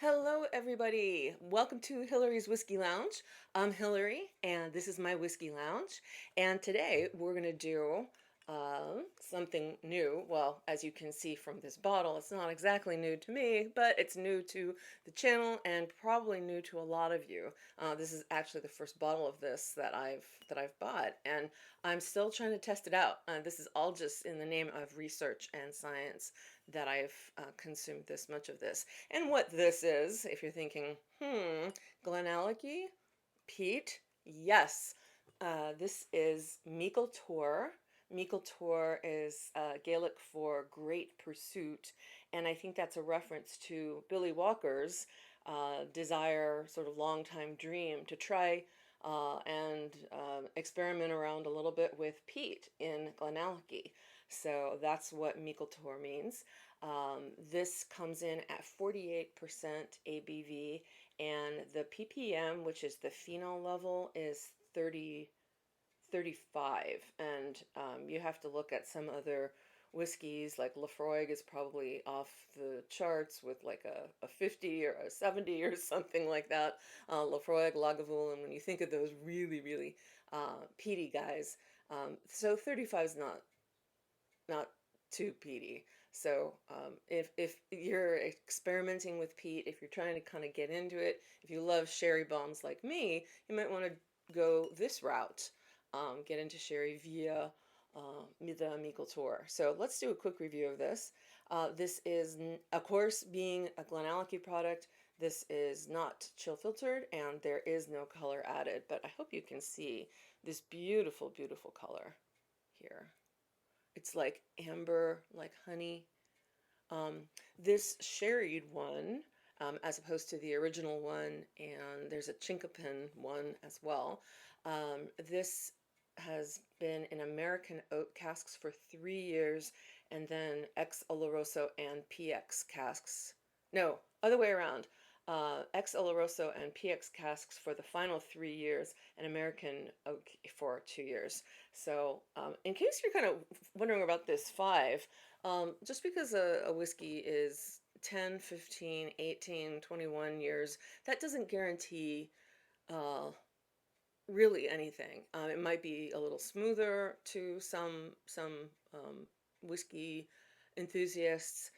Hello, everybody. Welcome to Hillary's Whiskey Lounge. I'm Hillary, and this is my Whiskey Lounge. And today we're going to do something new. Well, as you can see from this bottle, it's not exactly new to me, but it's new to the channel and probably new to a lot of you. This is actually the first bottle of this that I've bought, and I'm still trying to test it out. This is all just in the name of research and science that I've consumed this much of this. And what this is, if you're thinking, GlenAllachie, peat, yes. This is Meikle Tòir. Meikle Tòir is Gaelic for great pursuit, and I think that's a reference to Billy Walker's desire, sort of long-time dream to try and experiment around a little bit with peat in GlenAllachie. So that's what Meikle Tòir means. This comes in at 48% ABV, and the ppm, which is the phenol level, is 35. And you have to look at some other whiskeys, like Lafroig is probably off the charts with like a 50 or a 70 or something like that. Lafroig, Lagavulin, when you think of those really peaty guys. So 35 is not too peaty. So if you're experimenting with peat, if you're trying to kind of get into it, if you love sherry bombs like me, you might want to go this route. Get into sherry via the Meikle Tòir. So let's do a quick review of this. This is, of course, being a GlenAllachie product, this is not chill filtered and there is no color added, but I hope you can see this beautiful color here. It's like amber, like honey. Um, this sherried one, as opposed to the original one, and there's a chinkapin one as well. This has been in American oak casks for 3 years, and then ex Oloroso and PX casks. No, other way around. Ex Oloroso and PX casks for the final 3 years, and American oak for 2 years. So, in case you're kind of wondering about this five, just because a whiskey is 10, 15, 18, 21 years, that doesn't guarantee uh, really anything. It might be a little smoother to some whiskey enthusiasts.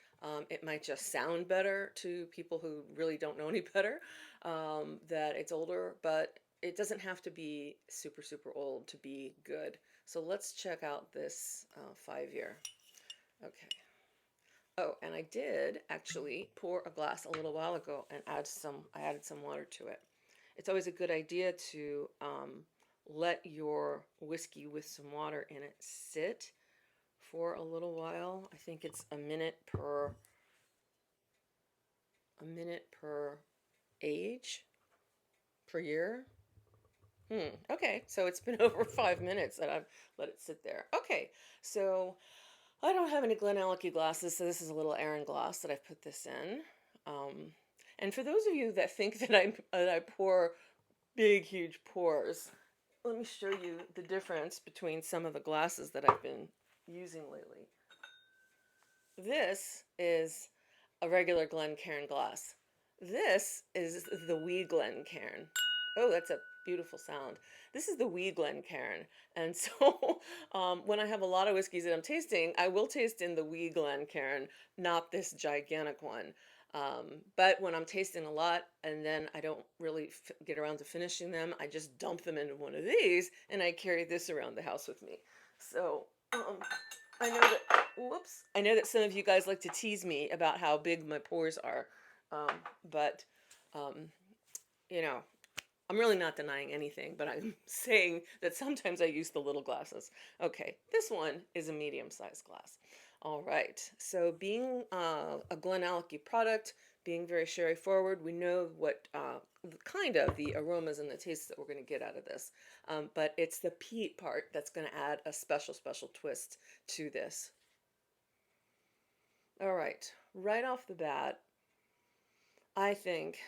It might just sound better to people who really don't know any better, that it's older, but it doesn't have to be super old to be good. So let's check out this 5 year. Okay. Oh, and I did actually pour a glass a little while ago and I added some water to it. It's always a good idea to let your whiskey with some water in it sit for a little while. I think it's a minute per age per year. Okay, so it's been over 5 minutes that I've let it sit there. Okay, so I don't have any GlenAllachie glasses, so this is a little Aaron glass that I've put this in. Um, and for those of you that think that I pour big, huge pours, let me show you the difference between some of the glasses that I've been using lately. This is a regular Glencairn glass. This is the wee Glencairn. Oh, that's a beautiful sound. This is the wee Glencairn. And so when I have a lot of whiskeys that I'm tasting, I will taste in the wee Glencairn, not this gigantic one. But when I'm tasting a lot and then I don't really get around to finishing them, I just dump them into one of these and I carry this around the house with me. So I know that, whoops, I know that some of you guys like to tease me about how big my pores are, but, um, you know, I'm really not denying anything, but I'm saying that sometimes I use the little glasses. Okay, this one is a medium-sized glass. All right, so being a GlenAllachie product, being very sherry forward, we know what kind of the aromas and the tastes that we're going to get out of this. But it's the peat part that's going to add a special twist to this. All right off the bat, I think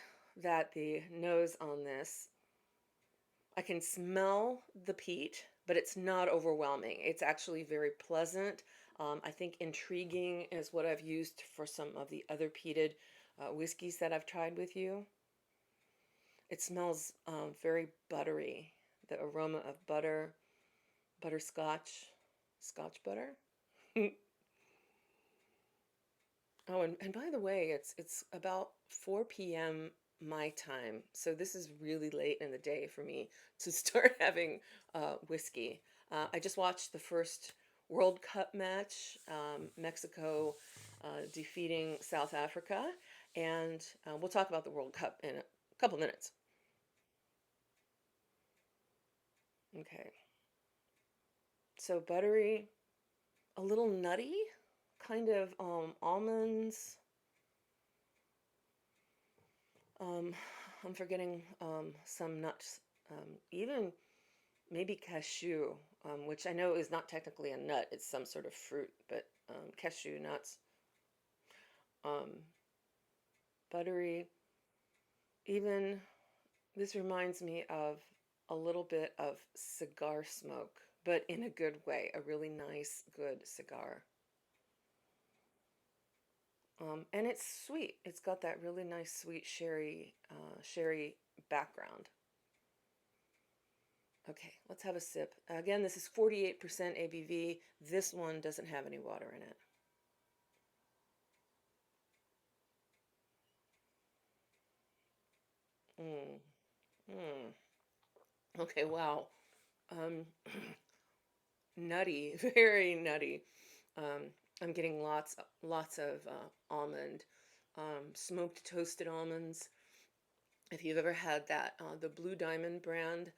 that the nose on this, I can smell the peat, but it's not overwhelming. It's actually very pleasant. I think intriguing is what I've used for some of the other peated whiskeys that I've tried with you. It smells very buttery. The aroma of butter, butterscotch, scotch butter. Oh, and by the way, it's about 4 p.m. my time, so this is really late in the day for me to start having whiskey. I just watched the first World Cup match, Mexico defeating South Africa, and we'll talk about the World Cup in a couple minutes. Okay, so buttery, a little nutty, kind of almonds. Um, I'm forgetting some nuts, even maybe cashew, which I know is not technically a nut, it's some sort of fruit, but cashew nuts, um, buttery. Even this reminds me of a little bit of cigar smoke, but in a good way, a really nice, good cigar. And it's sweet. It's got that really nice sweet sherry background. Okay, let's have a sip. Again, this is 48% ABV. This one doesn't have any water in it. Mm, mm. Okay, wow. Um, nutty, very nutty. Um, I'm getting lots of almond, smoked toasted almonds. If you've ever had that, the Blue Diamond brand,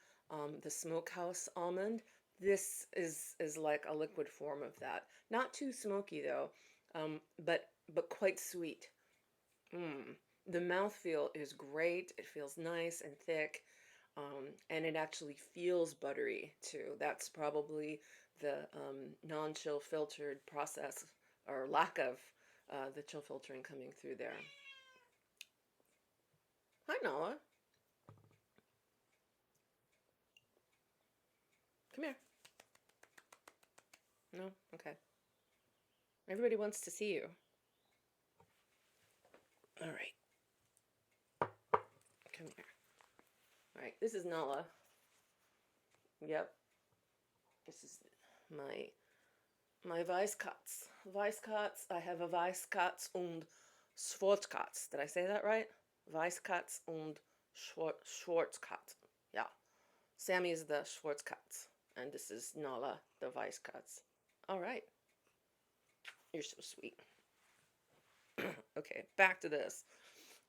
the Smokehouse almond, this is like a liquid form of that. Not too smoky though, but quite sweet. Mm. The mouthfeel is great. It feels nice and thick, and it actually feels buttery too. That's probably the non-chill filtered process or lack of the chill filtering coming through there. Hi, Nala. Come here. No? Okay. Everybody wants to see you. All right. Come here. All right. This is Nala. Yep. This is my my Weisskatz. Weisskatz. I have a Weisskatz und Schwarzkatz. Did I say that right? Weisskatz und Schwarzkatz. Yeah. Sammy is the Schwarzkatz, and this is Nala, the Weisskatz. All right. You're so sweet. Okay, back to this.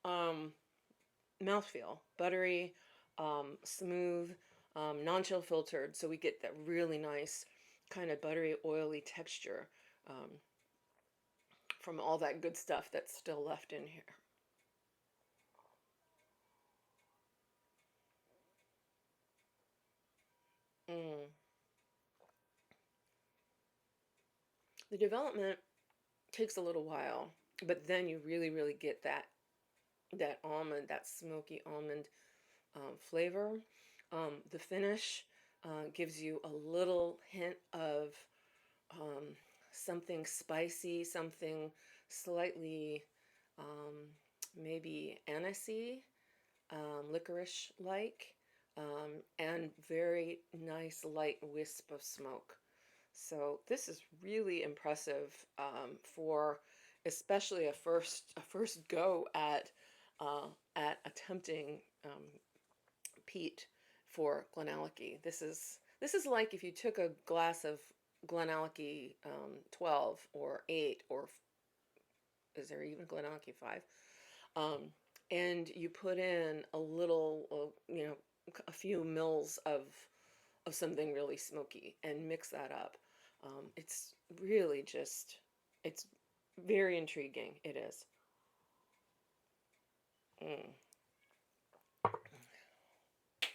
Um, Mouthfeel, buttery, smooth, non-chill filtered, so we get that really nice kind of buttery, oily texture from all that good stuff that's still left in here. Mm. The development takes a little while, but then you really, really get that almond, that smoky almond flavor. The finish gives you a little hint of um, something spicy, something slightly um, maybe anisey, licorice like, and very nice light wisp of smoke. So this is really impressive for especially a first go at attempting peat for GlenAllachie. This is like if you took a glass of GlenAllachie 12 or 8 or is there even GlenAllachie 5? Um, and you put in a little, a few mils of something really smoky and mix that up. It's really just, it's very intriguing. It is. Mm.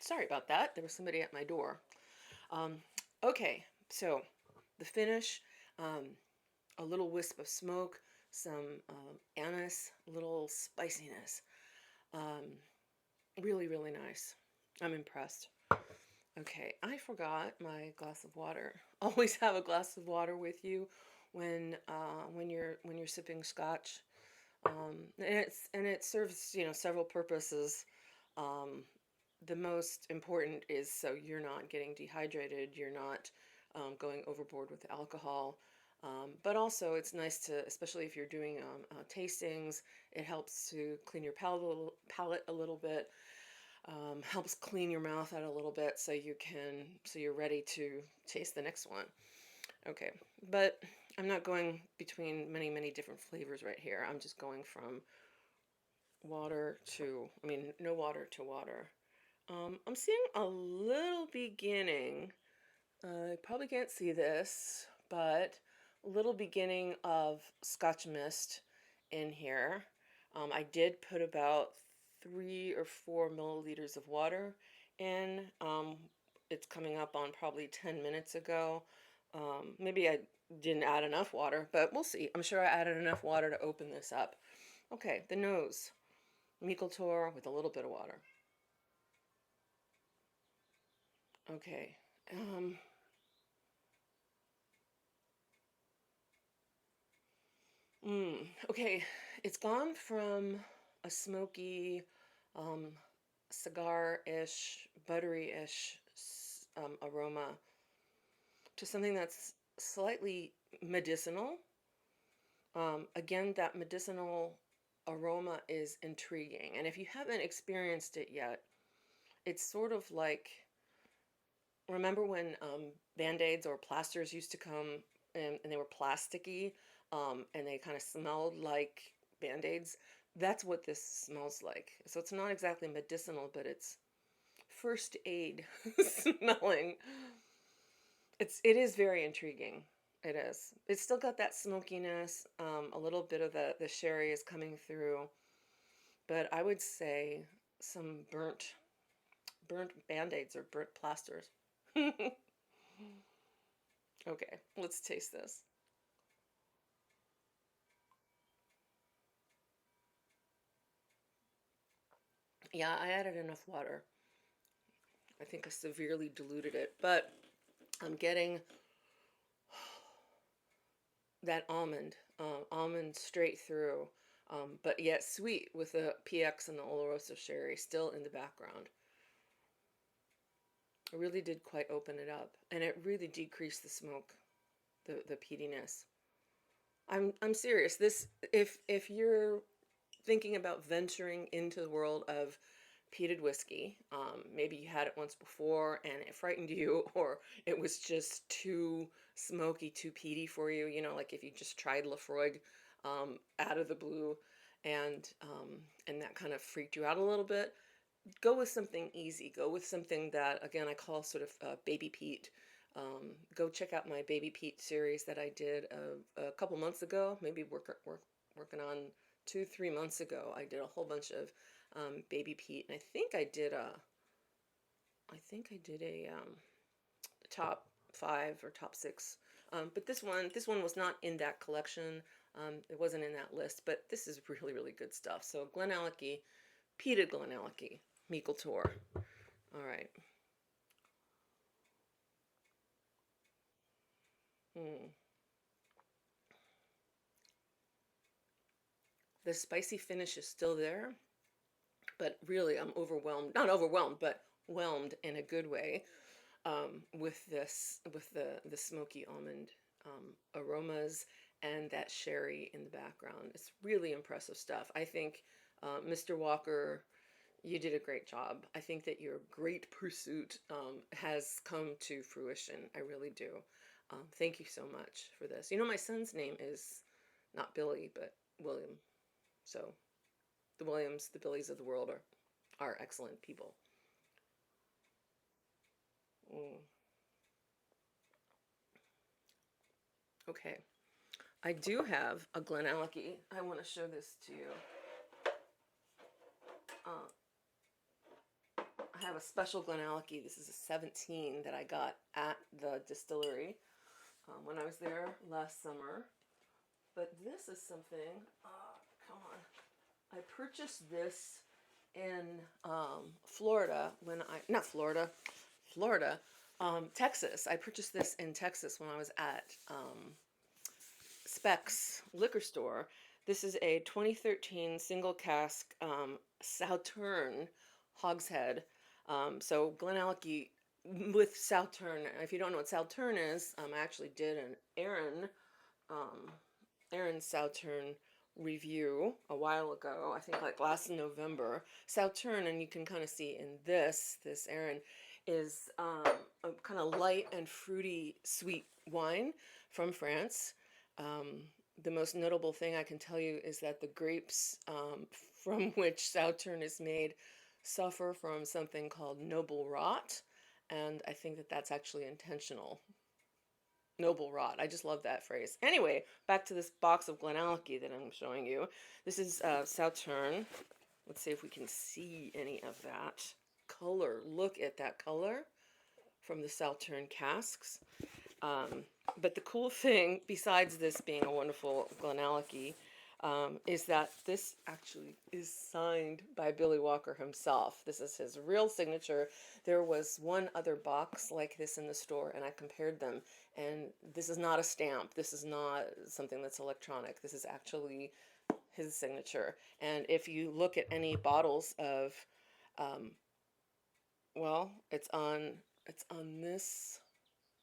Sorry about that. There was somebody at my door. Um, okay, so the finish, um, a little wisp of smoke, some anise, a little spiciness. Um, really, really nice. I'm impressed. Okay, I forgot my glass of water. Always have a glass of water with you when you're sipping scotch. And it serves, you know, several purposes. Um, the most important is so you're not getting dehydrated, you're not going overboard with alcohol. But also, it's nice to, especially if you're doing tastings, it helps to clean your palate a little bit, helps clean your mouth out a little bit so so you're ready to taste the next one. Okay, but I'm not going between many different flavors right here. I'm just going from water to, I mean, no water to water. I'm seeing a little beginning. You probably can't see this, but a little beginning of Scotch mist in here. I did put about 3 or 4 milliliters of water in. It's coming up on probably 10 minutes ago. Maybe I didn't add enough water, but we'll see. I'm sure I added enough water to open this up. Okay, the nose. Meikle Tòir with a little bit of water. Okay. Um, okay, it's gone from a smoky, um, cigar-ish, buttery-ish aroma to something that's slightly medicinal. Again, that medicinal aroma is intriguing, and if you haven't experienced it yet, it's sort of like, remember when Band-Aids or plasters used to come and they were plasticky, and they kind of smelled like Band-Aids? That's what this smells like. So it's not exactly medicinal, but it's first aid smelling. It is very intriguing. It is. It's still got that smokiness. A little bit of the sherry is coming through, but I would say some burnt Band-Aids or burnt plasters. Okay, let's taste this. Yeah, I added enough water. I think I severely diluted it, but I'm getting that almond straight through, but yet sweet with the PX and the Oloroso sherry still in the background. It really did quite open it up, and it really decreased the smoke, the peatiness. I'm serious. This, if you're thinking about venturing into the world of peated whiskey, maybe you had it once before and it frightened you, or it was just too smoky, too peaty for you. You know, like if you just tried Lafroig out of the blue, and that kind of freaked you out a little bit. Go with something easy. Go with something that, again, I call sort of baby peat. Go check out my baby peat series that I did a couple months ago, maybe working on 2, 3 months ago. I did a whole bunch of baby peat, and I think I did a top 5 or top 6. But this one was not in that collection. It wasn't in that list, but this is really good stuff. So GlenAllachie, Peated GlenAllachie, Meikle Tòir. All right. Mm. The spicy finish is still there, but really I'm overwhelmed. Not overwhelmed, but whelmed in a good way, with the smoky almond aromas and that sherry in the background. It's really impressive stuff. I think, Mr. Walker, you did a great job. I think that your great pursuit has come to fruition. I really do. Thank you so much for this. You know, my son's name is not Billy, but William. So the Williams, the Billies of the world are excellent people. Mm. Okay, I do have a GlenAllachie. I want to show this to you. Uh, I have a special GlenAllachie. This is a 17 that I got at the distillery when I was there last summer. But this is something. Come on. I purchased this in Florida when I not Florida, Florida, Texas. I purchased this in Texas when I was at Specs liquor store. This is a 2013 single cask Sauterne hogshead. So GlenAllachie with Sauterne. If you don't know what Sauterne is, I actually did an um, Aaron Sauterne review a while ago. I think like last November. Sauterne, and you can kind of see in this Aaron is a kind of light and fruity sweet wine from France. Um, the most notable thing I can tell you is that the grapes from which Sauterne is made suffer from something called noble rot, and I think that that's actually intentional. Noble rot. I just love that phrase. Anyway, back to this box of GlenAllachie that I'm showing you. This is Sauterne. Let's see if we can see any of that color. Look at that color from the Sauterne casks. Um, but the cool thing, besides this being a wonderful GlenAllachie, is that this actually is signed by Billy Walker himself. This is his real signature. There was one other box like this in the store, and I compared them. And this is not a stamp. This is not something that's electronic. This is actually his signature. And if you look at any bottles of, um, well, it's on this.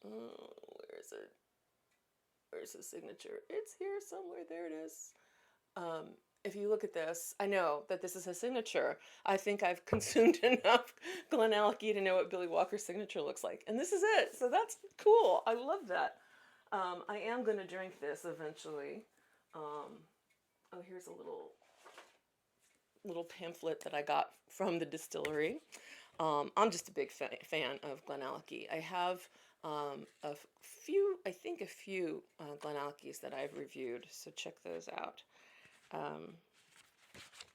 Where is it? Where's his signature? It's here somewhere. There it is. Um, if you look at this, I know that this is his signature. I think I've consumed enough GlenAllachie to know what Billy Walker's signature looks like. And this is it. So that's cool. I love that. I am going to drink this eventually. Oh, here's a little pamphlet that I got from the distillery. I'm just a big fan of GlenAllachie. I have a few, I think a few GlenAllachies that I've reviewed, so check those out. Um,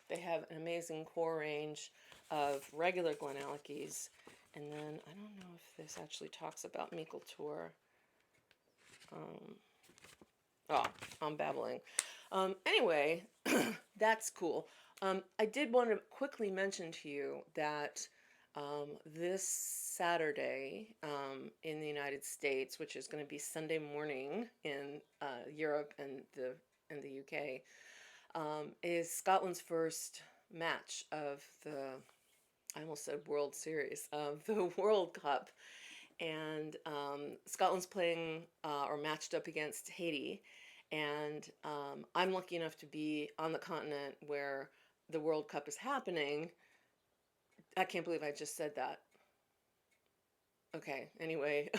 they have an amazing core range of regular GlenAllachies, and then I don't know if this actually talks about Meikle Tòir. Oh, I'm babbling. Anyway, that's cool. I did want to quickly mention to you that this Saturday in the United States, which is going to be Sunday morning in Europe and the UK, is Scotland's first match of the, I almost said World Series, of the World Cup. And Scotland's playing or matched up against Haiti. And I'm lucky enough to be on the continent where the World Cup is happening. I can't believe I just said that. Okay, anyway.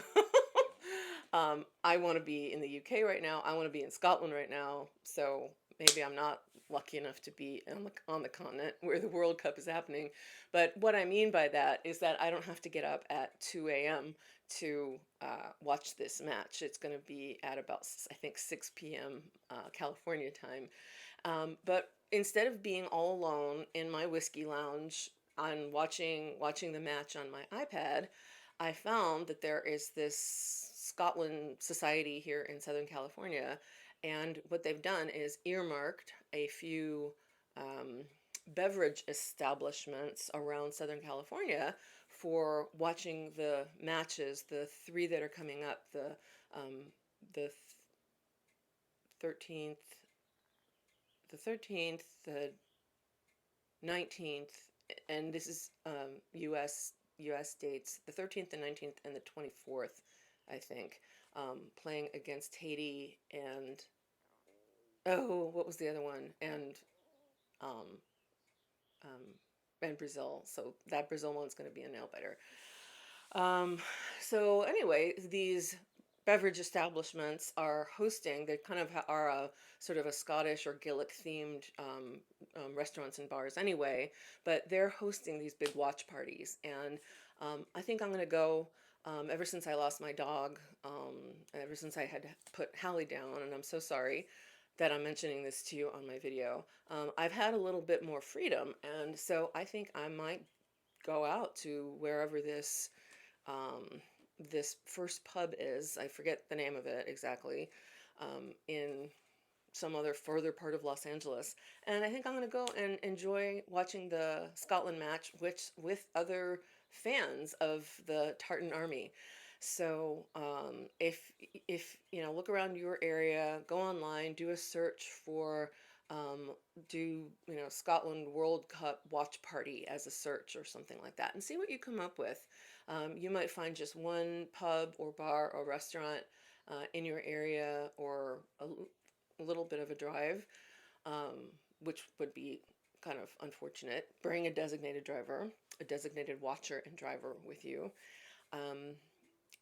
I want to be in the UK right now. I want to be in Scotland right now. So maybe I'm not lucky enough to be on the continent where the World Cup is happening. But what I mean by that is that I don't have to get up at 2 a.m. to watch this match. It's going to be at about, I think, 6 p.m. California time. But instead of being all alone in my whiskey lounge on watching the match on my iPad, I found that there is this Scotland Society here in Southern California, and what they've done is earmarked a few beverage establishments around Southern California for watching the matches, the three that are coming up, the 13th, the 19th, and this is U.S. dates, the 13th, the 19th, and the 24th, I think, playing against Haiti and, oh, what was the other one? Um, um, and Brazil. So that Brazil one's going to be a nail biter. So anyway, these beverage establishments are hosting, they kind of are a sort of a Scottish or Gaelic themed restaurants and bars anyway, but they're hosting these big watch parties. And I think I'm going to go. Ever since I lost my dog, ever since I had put Hallie down, and I'm so sorry that I'm mentioning this to you on my video, I've had a little bit more freedom, and so I think I might go out to wherever this first pub is. I forget the name of it exactly, in some other further part of Los Angeles. And I think I'm going to go and enjoy watching the Scotland match, which with other fans of the Tartan Army. So if you know, look around your area, go online, do a search for um, do, Scotland World Cup watch party as a search or something like that, and see what you come up with. You might find just one pub or bar or restaurant in your area, or a little bit of a drive, um, which would be kind of unfortunate. Bring a designated driver, a designated watcher and driver with you, um,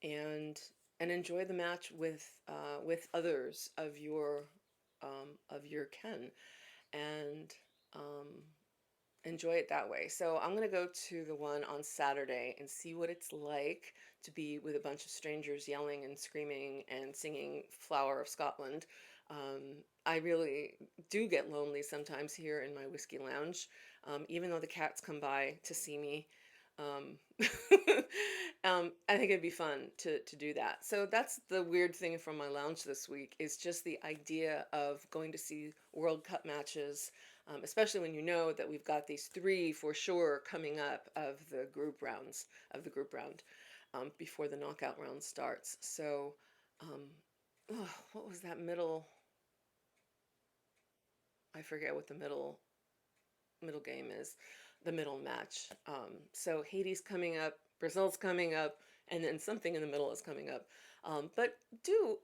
and enjoy the match with others of your ken, and um, enjoy it that way. So I'm gonna go to the one on Saturday and see what it's like to be with a bunch of strangers yelling and screaming and singing "Flower of Scotland." I really do get lonely sometimes here in my whiskey lounge, even though the cats come by to see me. Um, I think it'd be fun to do that. So that's the weird thing from my lounge this week, is just the idea of going to see World Cup matches, especially when you know that we've got these three for sure coming up of the group rounds of the group round, before the knockout round starts. So, um, oh, what was that middle? I forget what the middle game is, the middle match. So Haiti's coming up, Brazil's coming up, and then something in the middle is coming up. But do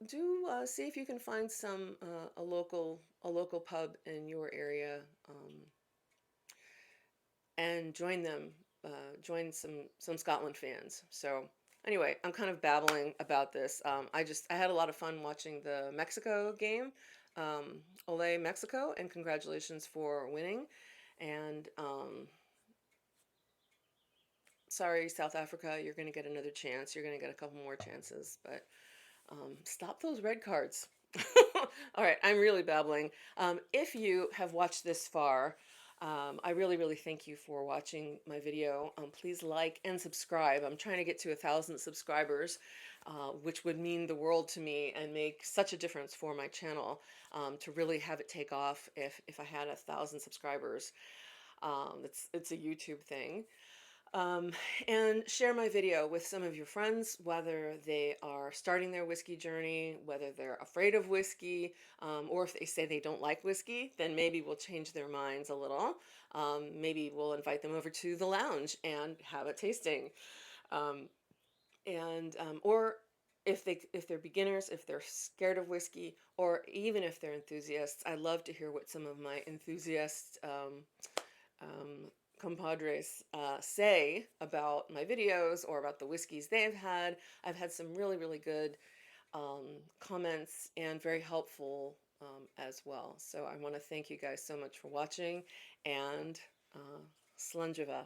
see if you can find some a local pub in your area, and join them. Join some Scotland fans. So anyway, I'm kind of babbling about this. I had a lot of fun watching the Mexico game. Ole Mexico, and congratulations for winning. And sorry, South Africa, you're going to get another chance. You're going to get a couple more chances, but stop those red cards. All right, I'm really babbling. If you have watched this far, I really, really thank you for watching my video. Please like and subscribe. I'm trying to get to 1,000 subscribers, which would mean the world to me and make such a difference for my channel, to really have it take off. If I had 1,000 subscribers, it's a YouTube thing. Um, and share my video with some of your friends, whether they are starting their whiskey journey, whether they're afraid of whiskey, or if they say they don't like whiskey, then maybe we'll change their minds a little. Maybe we'll invite them over to the lounge and have a tasting. Um, or if they're beginners, if they're scared of whiskey, or even if they're enthusiasts, I love to hear what some of my enthusiasts, um, compadres, say about my videos or about the whiskeys they've had. I've had some really, really good comments, and very helpful as well. So I want to thank you guys so much for watching, and Slunjava.